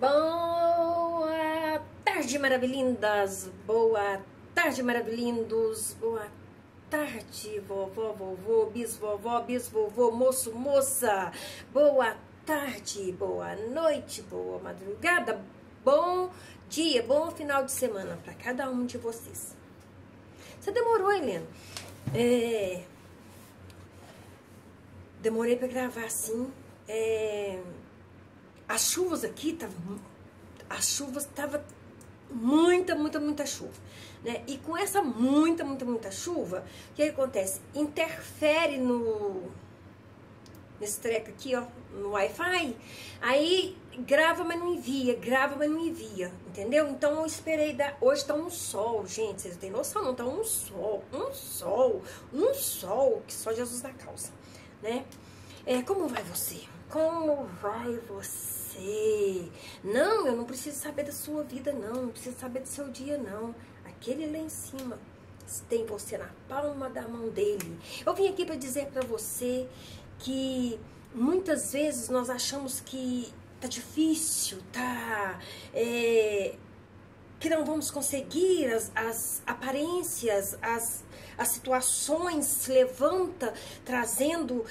Boa tarde, maravilhindas! Boa tarde, maravilhindos! Boa tarde, vovó, vovô, bisvovó, bisvovô, moço, moça! Boa tarde, boa noite, boa madrugada, bom dia, bom final de semana para cada um de vocês. Você demorou, Helena? Demorei para gravar assim. As chuvas aqui tava muita chuva, né? E com essa muita chuva, o que acontece? Interfere nesse treco aqui, ó, no Wi-Fi. Aí grava, mas não envia, entendeu? Então eu esperei hoje tá um sol, gente, vocês não têm noção, não tá um sol que só Jesus na causa, né? Como vai você? Como vai você? Não, eu não preciso saber da sua vida, não preciso saber do seu dia, não. Aquele lá em cima tem você na palma da mão dele. Eu vim aqui para dizer para você que muitas vezes nós achamos que tá difícil, que não vamos conseguir, as aparências, as situações se levanta, trazendo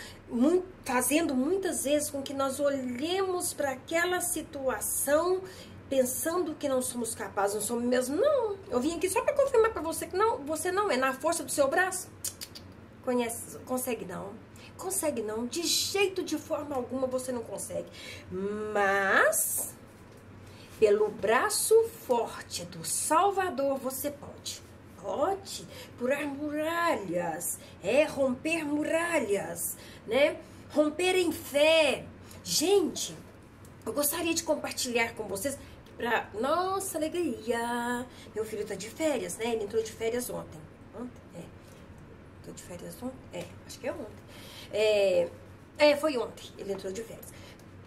muitas vezes com que nós olhemos para aquela situação pensando que não somos capazes, não somos mesmo. Não, eu vim aqui só para confirmar para você que não, você não é na força do seu braço. Consegue não, de jeito, de forma alguma você não consegue, mas pelo braço forte do Salvador você pode furar muralhas, romper muralhas, né? Romper em fé. Gente, eu gostaria de compartilhar com vocês pra nossa alegria. Meu filho tá de férias, né? Ele entrou de férias ontem. Entrou de férias ontem? Acho que é ontem. Foi ontem, ele entrou de férias.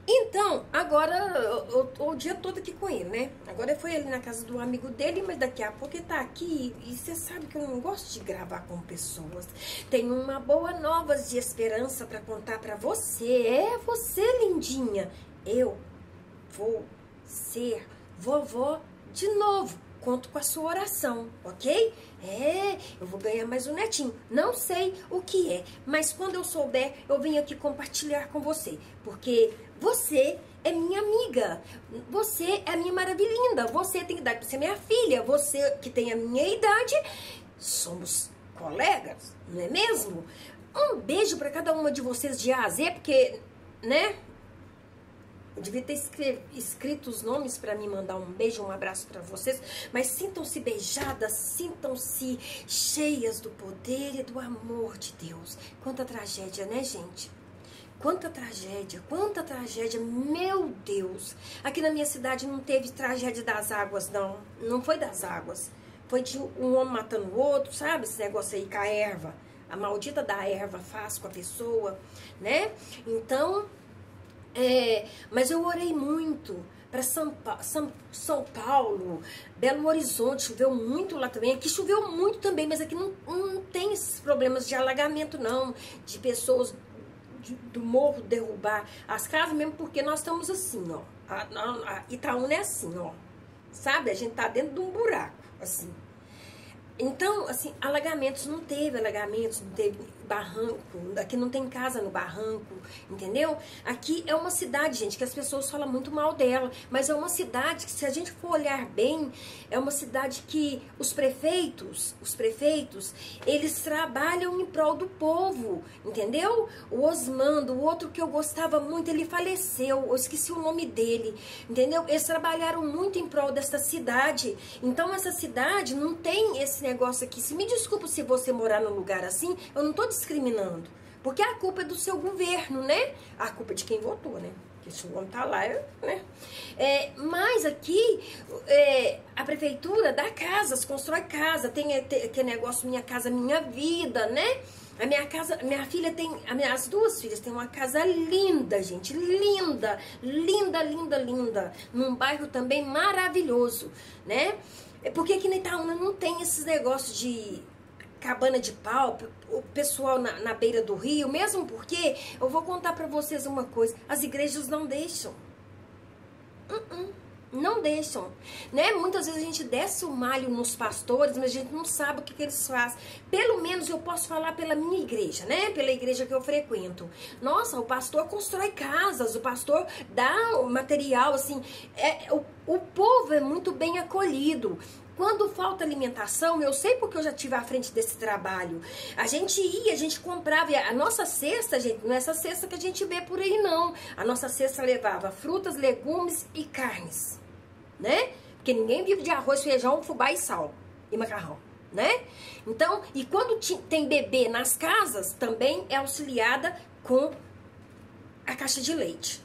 Então, agora, o dia todo aqui com ele, né? Agora foi ali na casa do amigo dele, mas daqui a pouco ele tá aqui. E você sabe que eu não gosto de gravar com pessoas. Tenho uma boa nova de esperança pra contar pra você. Você, lindinha. Eu vou ser vovó de novo. Conto com a sua oração, ok? Eu vou ganhar mais um netinho. Não sei o que é, mas quando eu souber, eu venho aqui compartilhar com você. Porque você é minha amiga. Você é a minha maravilhinda. Você tem idade para ser minha filha. Você que tem a minha idade. Somos colegas, não é mesmo? Um beijo para cada uma de vocês de A a Z, porque, né? Eu devia ter escrito os nomes para me mandar um beijo, um abraço para vocês. Mas sintam-se beijadas, sintam-se cheias do poder e do amor de Deus. Quanta tragédia, né, gente? Quanta tragédia, meu Deus. Aqui na minha cidade não teve tragédia das águas, não. Não foi das águas. Foi de um homem matando o outro, sabe? Esse negócio aí com a erva. A maldita da erva faz com a pessoa, né? Então... mas eu orei muito para São Paulo, Belo Horizonte, choveu muito lá também. Aqui choveu muito também, mas aqui não tem esses problemas de alagamento não, de pessoas do morro derrubar as casas, mesmo porque nós estamos assim, ó, a Itaúna é assim, ó, sabe? A gente tá dentro de um buraco, assim. Então, assim, alagamentos não teve barranco, aqui não tem casa no barranco, entendeu? Aqui é uma cidade, gente, que as pessoas falam muito mal dela, mas é uma cidade que, se a gente for olhar bem, é uma cidade que os prefeitos, eles trabalham em prol do povo, entendeu? O Osmando, o outro que eu gostava muito, ele faleceu, eu esqueci o nome dele, entendeu? Eles trabalharam muito em prol dessa cidade, então essa cidade não tem esse negócio aqui. Se me desculpa se você morar num lugar assim, eu não tô discriminando, porque a culpa é do seu governo, né? A culpa é de quem votou, né? Porque se o homem tá lá, né? Mas aqui, a prefeitura dá casas, constrói casa, tem aquele negócio Minha Casa Minha Vida, né? A minha casa, minha filha tem, as duas filhas têm uma casa linda, gente, linda, num bairro também maravilhoso, né? Porque aqui na Itaúna não tem esses negócios de cabana de pau, o pessoal na beira do rio, mesmo porque, eu vou contar pra vocês uma coisa, as igrejas não deixam. Não deixam, né? Muitas vezes a gente desce o malho nos pastores, mas a gente não sabe o que eles fazem. Pelo menos eu posso falar pela minha igreja, né? Pela igreja que eu frequento. Nossa, o pastor constrói casas, o pastor dá o material, assim. O povo é muito bem acolhido. Quando falta alimentação, eu sei porque eu já tive à frente desse trabalho. A gente ia, a gente comprava. E a nossa cesta, gente, não é essa cesta que a gente vê por aí, não. A nossa cesta levava frutas, legumes e carnes, né? Porque ninguém vive de arroz, feijão, fubá e sal e macarrão, né? Então, e quando tem bebê nas casas, também é auxiliada com a caixa de leite.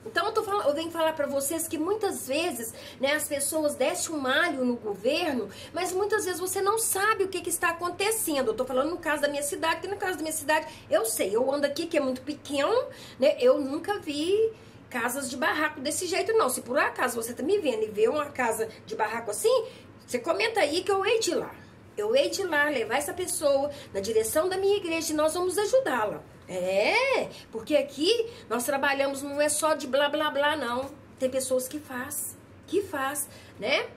Então, eu venho falar para vocês que muitas vezes, né, as pessoas descem um malho no governo, mas muitas vezes você não sabe o que está acontecendo. Eu tô falando no caso da minha cidade, que no caso da minha cidade, eu sei, eu ando aqui, que é muito pequeno, né, eu nunca vi casas de barraco desse jeito, não. Se por acaso você tá me vendo e vê uma casa de barraco assim, você comenta aí que eu hei de ir lá. Eu hei de ir lá, levar essa pessoa na direção da minha igreja e nós vamos ajudá-la. Porque aqui nós trabalhamos, não é só de blá blá blá, não. Tem pessoas que faz, né?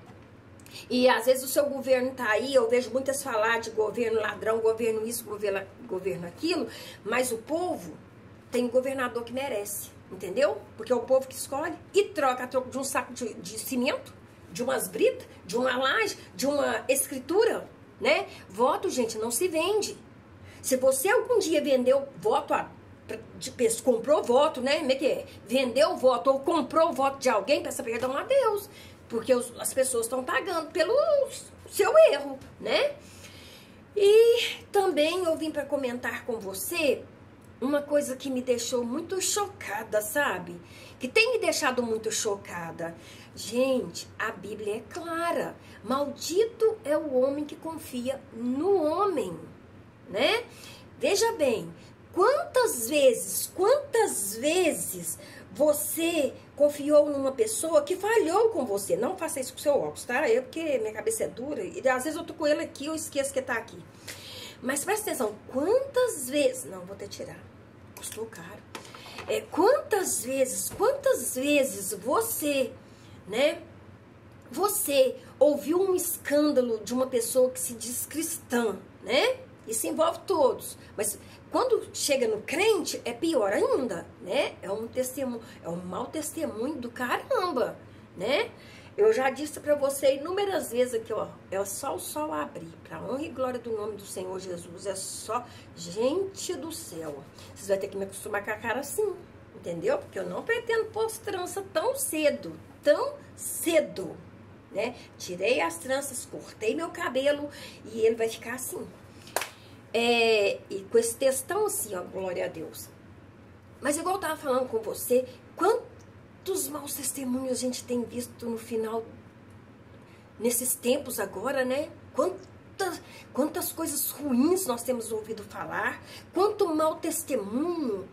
E às vezes o seu governo tá aí, eu vejo muitas falar de governo ladrão, governo isso, governo aquilo, mas o povo tem um governador que merece, entendeu? Porque é o povo que escolhe e troca a troco de um saco de cimento, de umas britas, de uma laje, de uma escritura, né? Voto, gente, não se vende. Se você algum dia vendeu voto, comprou voto, né? Como é que é? Vendeu voto ou comprou o voto de alguém, peça perdão a Deus. Porque as pessoas estão pagando pelo seu erro, né? E também eu vim para comentar com você uma coisa que me deixou muito chocada, sabe? Que tem me deixado muito chocada. Gente, a Bíblia é clara. Maldito é o homem que confia no homem, né? Veja bem, quantas vezes você confiou numa pessoa que falhou com você? Não faça isso com o seu óculos, tá? Porque minha cabeça é dura e às vezes eu tô com ele aqui, eu esqueço que tá aqui. Mas presta atenção, quantas vezes... Não, vou até tirar, custou caro. Quantas vezes você, né? Você ouviu um escândalo de uma pessoa que se diz cristã, né? Isso envolve todos, mas quando chega no crente é pior ainda, né? É um testemunho, é um mau testemunho do caramba, né? Eu já disse pra você inúmeras vezes aqui, ó, é só o sol abrir, pra honra e glória do nome do Senhor Jesus, é só, gente do céu, vocês vão ter que me acostumar com a cara assim, entendeu? Porque eu não pretendo pôr trança tão cedo, né? Tirei as tranças, cortei meu cabelo e ele vai ficar assim. E com esse textão assim, ó, glória a Deus. Mas igual eu tava falando com você, quantos maus testemunhos a gente tem visto no final, nesses tempos agora, né? Quantas coisas ruins nós temos ouvido falar, quanto mau testemunho,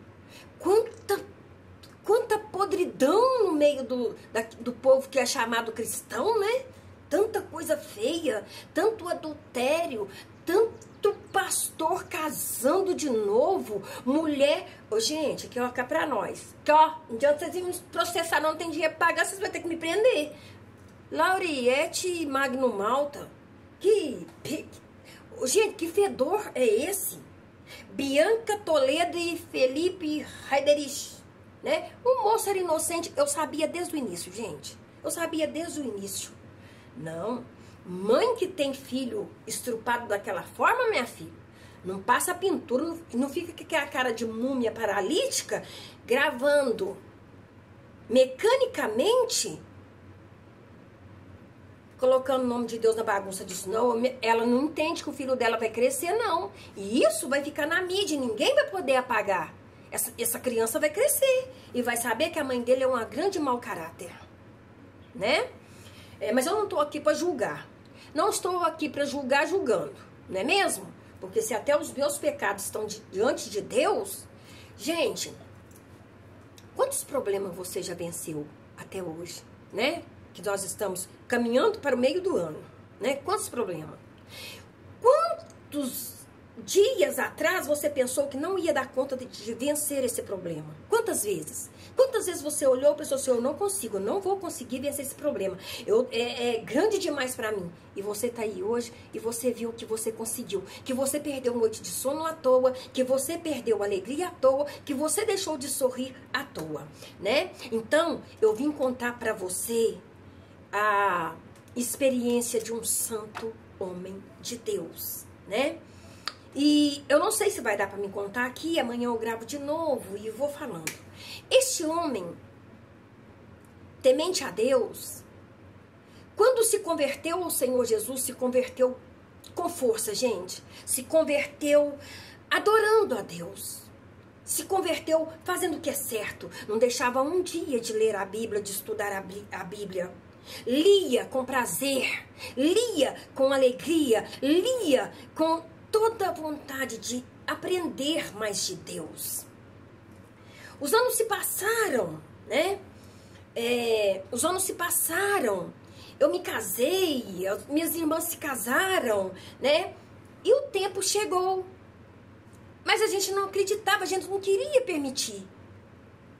quanta podridão no meio do povo que é chamado cristão, né? Tanta coisa feia, tanto adultério, tanto pastor casando de novo, mulher... Ô, gente, aqui ó, cá pra nós. Que ó, não adianta vocês me processar, não tem dinheiro pra pagar, vocês vão ter que me prender. Lauriette Magno Malta. Gente, que fedor é esse? Bianca Toledo e Felipe Heiderich, né? O moço era inocente, eu sabia desde o início, gente. Eu sabia desde o início. Não, mãe que tem filho estrupado daquela forma, minha filha, não passa pintura, não fica com aquela cara de múmia paralítica, gravando mecanicamente, colocando o nome de Deus na bagunça disso. Não, ela não entende que o filho dela vai crescer, não. E isso vai ficar na mídia, ninguém vai poder apagar. Essa criança vai crescer e vai saber que a mãe dele é uma grande mau caráter, né? Mas eu não estou aqui para julgar. Não estou aqui para julgar julgando, não é mesmo? Porque se até os meus pecados estão diante de Deus, gente, quantos problemas você já venceu até hoje, né? Que nós estamos caminhando para o meio do ano, né? Quantos problemas? Quantos dias atrás você pensou que não ia dar conta de vencer esse problema? Quantas vezes? Quantas vezes você olhou e pensou assim, eu não consigo, eu não vou conseguir vencer esse problema. É grande demais para mim. E você tá aí hoje e você viu que você conseguiu. Que você perdeu noite de sono à toa, que você perdeu alegria à toa, que você deixou de sorrir à toa, né? Então, eu vim contar para você a experiência de um santo homem de Deus, né? E eu não sei se vai dar para me contar aqui, amanhã eu gravo de novo e vou falando. Este homem, temente a Deus, quando se converteu ao Senhor Jesus, se converteu com força, gente. Se converteu adorando a Deus. Se converteu fazendo o que é certo. Não deixava um dia de ler a Bíblia, de estudar a Bíblia. Lia com prazer, lia com alegria, lia com toda a vontade de aprender mais de Deus. Os anos se passaram, né? Os anos se passaram. Eu me casei, minhas irmãs se casaram, né? E o tempo chegou. Mas a gente não acreditava, a gente não queria permitir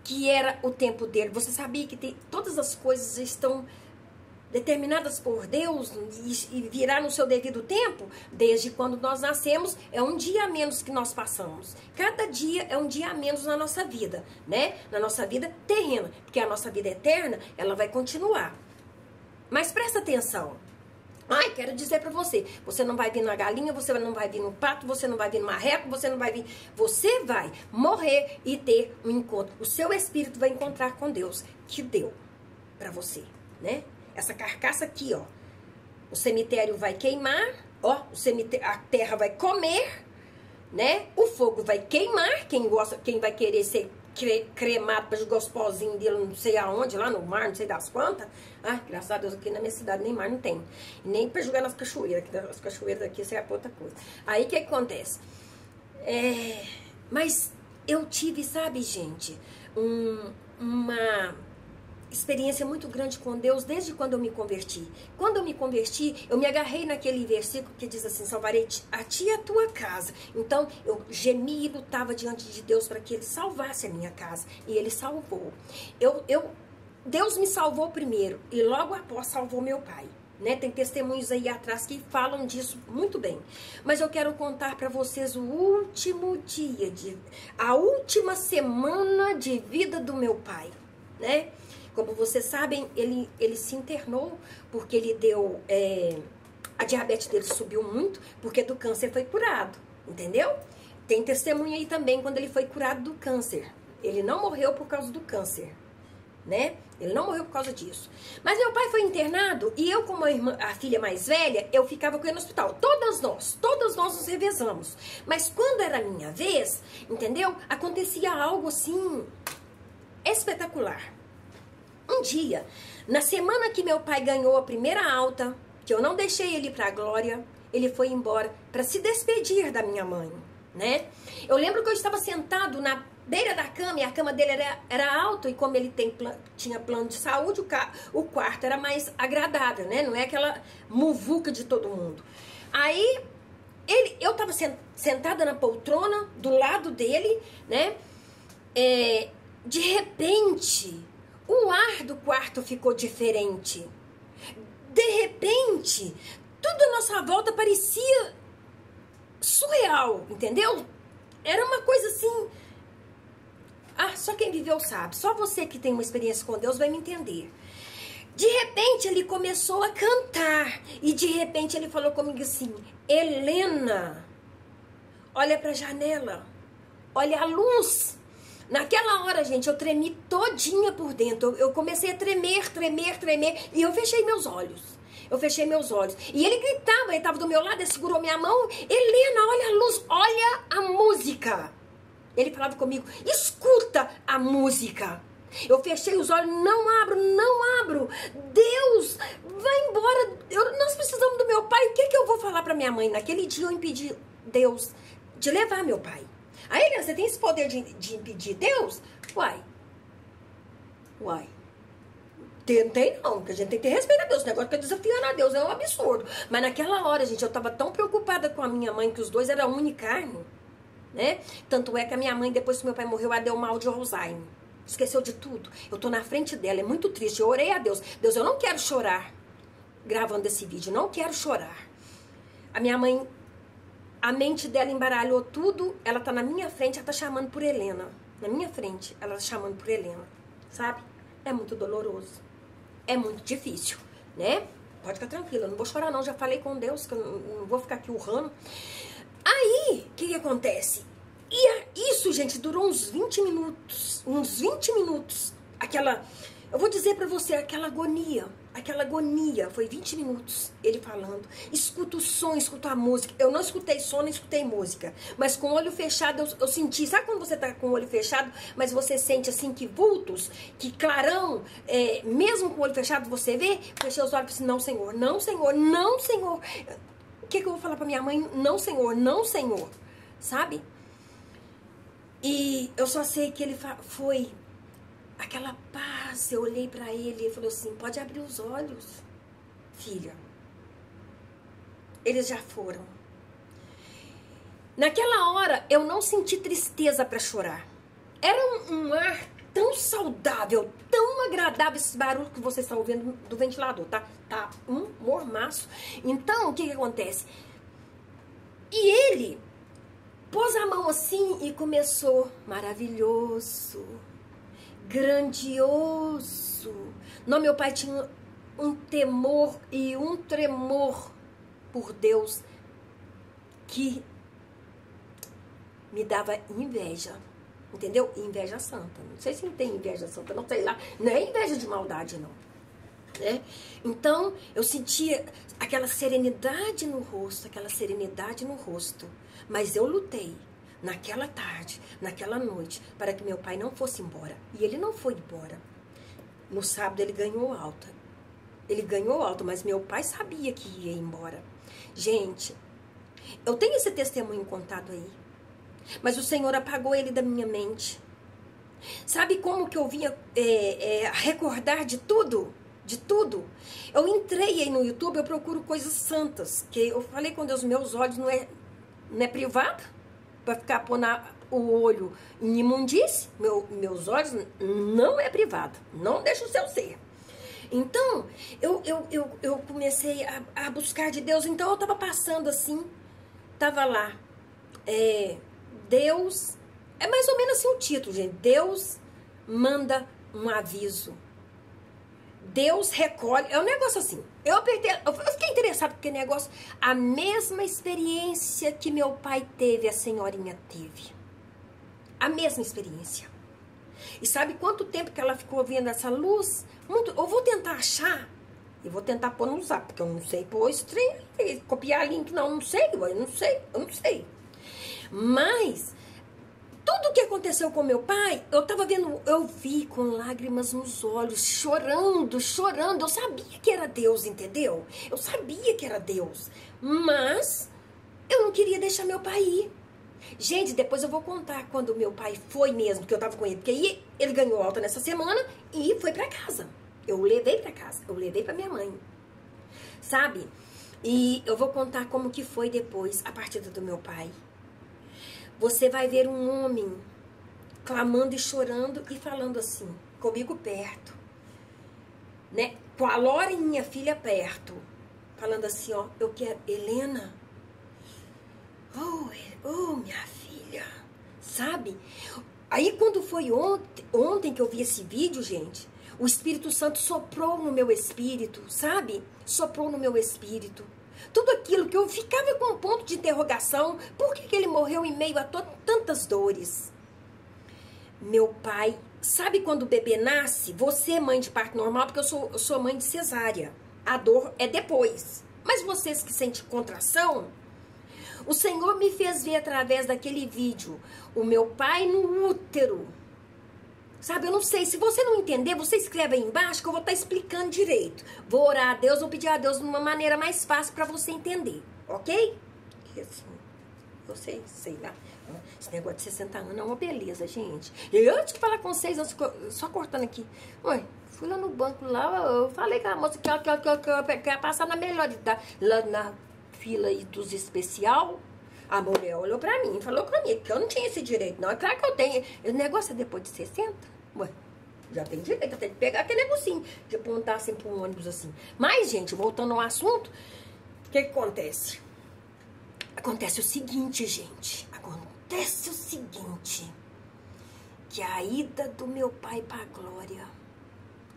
que era o tempo dele. Você sabia que todas as coisas estão determinadas por Deus e virá no seu devido tempo? Desde quando nós nascemos, é um dia a menos que nós passamos. Cada dia é um dia a menos na nossa vida, né? Na nossa vida terrena, porque a nossa vida eterna, ela vai continuar. Mas presta atenção. Ai, quero dizer pra você, você não vai vir na galinha, você não vai vir no pato, você não vai vir no marreco, você não vai vir... Você vai morrer e ter um encontro. O seu espírito vai encontrar com Deus, que deu pra você, né? Essa carcaça aqui, ó. O cemitério vai queimar, ó. A terra vai comer, né? O fogo vai queimar. Quem vai querer ser cremado para jogar os pozinhos dele não sei aonde, lá no mar, não sei das quantas. Ai, graças a Deus, aqui na minha cidade nem mar não tem. Nem para jogar nas cachoeiras, que as cachoeiras daqui isso é outra coisa. Aí o que acontece? Mas eu tive, sabe, gente, uma experiência muito grande com Deus desde quando eu me converti. Quando eu me converti, eu me agarrei naquele versículo que diz assim, salvarei a ti e a tua casa. Então, eu gemia e lutava diante de Deus para que Ele salvasse a minha casa. E Ele salvou. Deus me salvou primeiro e logo após salvou meu pai. Né? Tem testemunhos aí atrás que falam disso muito bem. Mas eu quero contar para vocês o último dia, a última semana de vida do meu pai, né? Como vocês sabem, ele se internou porque ele deu... a diabetes dele subiu muito porque do câncer foi curado, entendeu? Tem testemunho aí também quando ele foi curado do câncer. Ele não morreu por causa do câncer, né? Ele não morreu por causa disso. Mas meu pai foi internado e eu, como a filha mais velha, eu ficava com ele no hospital. Todas nós nos revezamos. Mas quando era a minha vez, entendeu? Acontecia algo assim espetacular. Um dia, na semana que meu pai ganhou a primeira alta, que eu não deixei ele para a glória, ele foi embora para se despedir da minha mãe, né? Eu lembro que eu estava sentado na beira da cama e a cama dele era alta e como ele tinha plano de saúde, o quarto era mais agradável, né? Não é aquela muvuca de todo mundo. Aí, eu estava sentada na poltrona do lado dele, né? De repente... o ar do quarto ficou diferente. De repente, tudo à nossa volta parecia surreal, entendeu? Era uma coisa assim... só quem viveu sabe. Só você que tem uma experiência com Deus vai me entender. De repente, ele começou a cantar. E de repente, ele falou comigo assim... Helena, olha pra janela. Olha a luz. Naquela hora, gente, eu tremi todinha por dentro. Eu comecei a tremer. E eu fechei meus olhos. E ele gritava, ele estava do meu lado, ele segurou minha mão. Helena, olha a luz, olha a música. Ele falava comigo, escuta a música. Eu fechei os olhos, não abro. Deus, vai embora. Nós precisamos do meu pai. O que eu vou falar para minha mãe? Naquele dia eu impedi Deus de levar meu pai. Aí, Helena, você tem esse poder de impedir Deus? Uai. Tentei não, porque a gente tem que ter respeito a Deus. O negócio que é desafiando a Deus é um absurdo. Mas naquela hora, gente, eu tava tão preocupada com a minha mãe, que os dois eram unicarne, né? Tanto é que a minha mãe, depois que meu pai morreu, ela deu mal de Alzheimer. Esqueceu de tudo. Eu tô na frente dela, é muito triste. Eu orei a Deus. Deus, eu não quero chorar gravando esse vídeo, não quero chorar. A minha mãe, a mente dela embaralhou tudo, ela tá na minha frente, ela tá chamando por Helena. Na minha frente, ela tá chamando por Helena, sabe? É muito doloroso. É muito difícil, né? Pode ficar tranquila, eu não vou chorar não, já falei com Deus que eu não vou ficar aqui urrando. Aí, o que acontece? Isso, gente, durou uns 20 minutos, eu vou dizer pra você, aquela agonia, foi 20 minutos, ele falando, escuta o som, escuta a música, eu não escutei som, não escutei música, mas com o olho fechado eu senti, sabe quando você tá com o olho fechado, mas você sente assim que vultos, que clarão, mesmo com o olho fechado você vê, fechei os olhos e disse, não Senhor, não Senhor, não Senhor, o que eu vou falar pra minha mãe? Não Senhor, não Senhor, sabe? E eu só sei que ele foi aquela paz, eu olhei pra ele e ele falou assim, pode abrir os olhos, filha. Eles já foram. Naquela hora, eu não senti tristeza pra chorar. Era um ar tão saudável, tão agradável, esse barulho que vocês estão ouvindo do ventilador, tá? Tá um mormaço. Então, o que acontece? E ele pôs a mão assim e começou, maravilhoso, grandioso. Não, meu pai tinha um temor e um tremor por Deus que me dava inveja, entendeu? Inveja santa. Não sei se não tem inveja santa, não sei lá. Não é inveja de maldade, não. Né? Então, eu sentia aquela serenidade no rosto, Mas eu lutei naquela tarde, naquela noite, para que meu pai não fosse embora. E ele não foi embora. No sábado ele ganhou alta. Mas meu pai sabia que ia embora. Gente, eu tenho esse testemunho contado aí. Mas o Senhor apagou ele da minha mente. Sabe como que eu vinha recordar de tudo? De tudo. Eu entrei aí no YouTube, eu procuro coisas santas. Que eu falei com Deus, meus olhos não é privado? Para ficar pondo o olho em imundície? Meus olhos não é privado. Não deixa o seu ser. Então, eu comecei a buscar de Deus. Então, eu estava passando assim. Tava lá. Deus... É mais ou menos assim o título, gente. Deus manda um aviso. Deus recolhe. É um negócio assim. Eu fiquei interessada porque negócio... A mesma experiência que meu pai teve, a senhorinha teve. A mesma experiência. E sabe quanto tempo que ela ficou vendo essa luz? Muito. Eu vou tentar achar. E vou tentar pôr no zap, porque eu não sei pôr esse trem. Copiar link, não. Não sei, eu não sei. Mas... Tudo que aconteceu com meu pai, eu vi com lágrimas nos olhos, chorando. Eu sabia que era Deus, entendeu? Eu sabia que era Deus. Mas eu não queria deixar meu pai ir. Gente, depois eu vou contar quando meu pai foi mesmo, que eu tava com ele. Porque aí ele ganhou alta nessa semana e foi pra casa. Eu levei pra casa, eu levei pra minha mãe. Sabe? E eu vou contar como que foi depois a partida do meu pai. Você vai ver um homem clamando e chorando e falando assim, comigo perto, né? Com a Lora e minha filha perto, falando assim, ó, eu quero, Helena, oh, minha filha, sabe? Aí quando foi ontem que eu vi esse vídeo, gente, o Espírito Santo soprou no meu espírito, sabe? Soprou no meu espírito. Tudo aquilo que eu ficava com um ponto de interrogação, por que ele morreu em meio a tantas dores? Meu pai, sabe quando o bebê nasce? Você é mãe de parto normal, porque eu sou mãe de cesárea. A dor é depois. Mas vocês que sentem contração, o Senhor me fez ver através daquele vídeo o meu pai no útero. Sabe, eu não sei, se você não entender, você escreve aí embaixo que eu vou estar explicando direito. Vou orar a Deus, vou pedir a Deus de uma maneira mais fácil para você entender, ok? E assim, você, sei lá, esse negócio de 60 anos é uma beleza, gente. E antes de falar com vocês, só cortando aqui, Fui lá no banco, lá, eu falei com a moça que eu quer passar na melhor, lá na fila aí dos especial. A mulher olhou pra mim e falou comigo que eu não tinha esse direito, não. É claro que eu tenho. O negócio é depois de 60. Ué, já tem direito até de pegar aquele negocinho, de apontar assim pro ônibus assim. Mas, gente, voltando ao assunto, o que acontece? Acontece o seguinte, gente. Acontece o seguinte. Que a ida do meu pai pra glória,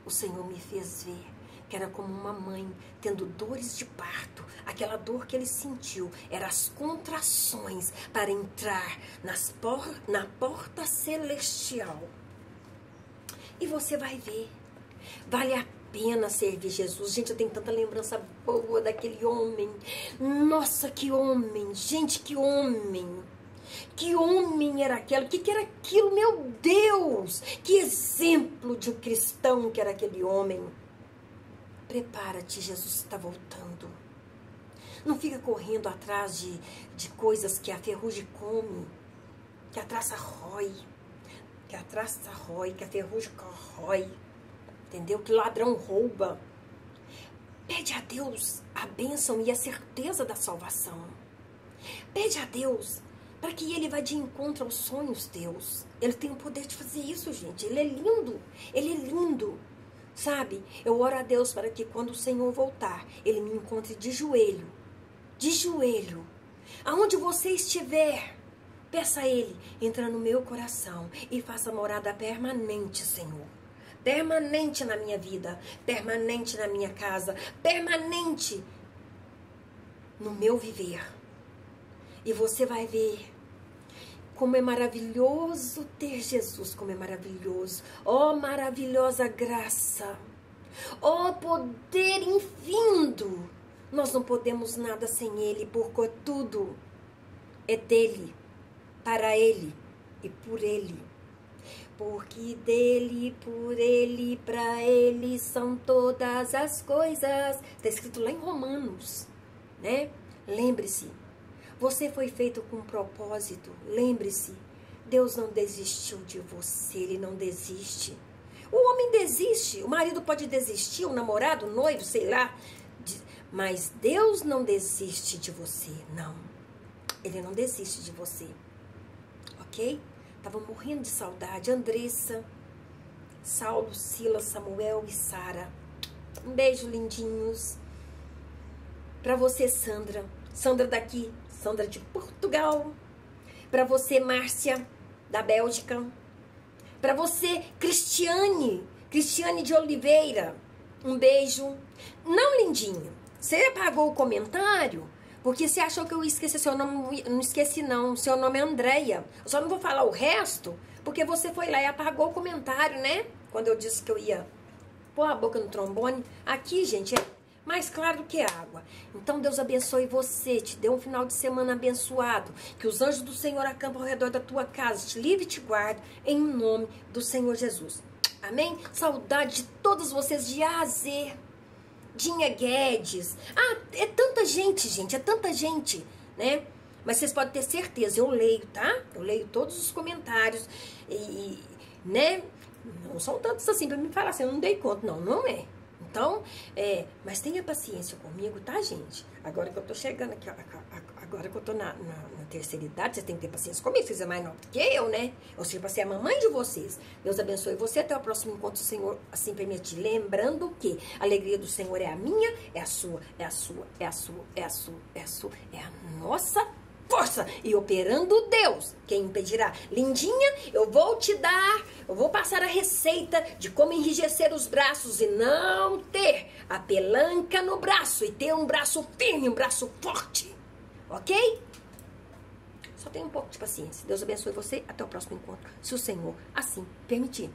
o Senhor me fez ver que era como uma mãe tendo dores de parto. Aquela dor que ele sentiu eram as contrações para entrar na porta celestial. E você vai ver. Vale a pena servir Jesus. Gente, eu tenho tanta lembrança boa daquele homem. Nossa, que homem. Gente, que homem. Que homem era aquele? O que era aquilo? Meu Deus! Que exemplo de um cristão que era aquele homem. Prepara-te, Jesus está voltando. Não fica correndo atrás de coisas que a ferrugem come, que a traça rói, que a ferrugem corrói, entendeu? Que o ladrão rouba. Pede a Deus a bênção e a certeza da salvação. Pede a Deus para que Ele vá de encontro aos sonhos teus. Ele tem o poder de fazer isso, gente. Ele é lindo. Ele é lindo. Sabe? Eu oro a Deus para que quando o Senhor voltar, Ele me encontre de joelho. De joelho. Aonde você estiver, peça a Ele, entra no meu coração e faça morada permanente, Senhor. Permanente na minha vida, permanente na minha casa, permanente no meu viver. E você vai ver como é maravilhoso ter Jesus, como é maravilhoso. Oh, maravilhosa graça. Oh, poder infindo. Nós não podemos nada sem Ele, porque tudo é dele, para Ele e por Ele. Porque dele, por Ele, para Ele são todas as coisas. Está escrito lá em Romanos, né? Lembre-se. Você foi feito com um propósito. Lembre-se, Deus não desistiu de você, Ele não desiste. O homem desiste, o marido pode desistir, o namorado, o noivo, sei lá. Mas Deus não desiste de você, não. Ele não desiste de você, ok? Tava morrendo de saudade. Andressa, Saulo, Silas, Samuel e Sara. Um beijo, lindinhos. Pra você, Sandra. Sandra daqui. Sandra de Portugal. Para você, Márcia, da Bélgica. Para você, Cristiane de Oliveira. Um beijo. Não, lindinho. Você apagou o comentário porque você achou que eu ia esquecer seu nome. Não esqueci, não. Seu nome é Andréia. Eu só não vou falar o resto porque você foi lá e apagou o comentário, né? Quando eu disse que eu ia pôr a boca no trombone. Aqui, gente, é mais claro do que água. Então Deus abençoe você, te dê um final de semana abençoado, que os anjos do Senhor acampam ao redor da tua casa, te livre e te guarde, em nome do Senhor Jesus. Amém? Saudade de todos vocês, de A a Z. Dinha Guedes. Ah, é tanta gente, gente, é tanta gente, né? Mas vocês podem ter certeza, eu leio, tá? Eu leio todos os comentários e né? Não são tantos assim pra me falar assim, eu não dei conta, não é. Então, mas tenha paciência comigo, tá, gente? Agora que eu tô chegando aqui, agora que eu tô na terceira idade, vocês têm que ter paciência comigo, vocês é mais nova que eu, né? Eu sirvo pra ser a mamãe de vocês. Deus abençoe você, até o próximo encontro, o Senhor assim permitir. Lembrando que a alegria do Senhor é a minha, é a sua, é a sua, é a sua, é a sua, é a sua, é a nossa força. E operando Deus, quem impedirá? Lindinha, eu vou passar a receita de como enrijecer os braços e não ter a pelanca no braço e ter um braço firme, um braço forte, ok? Só tenha um pouco de paciência. Deus abençoe você, até o próximo encontro, se o Senhor assim permitir.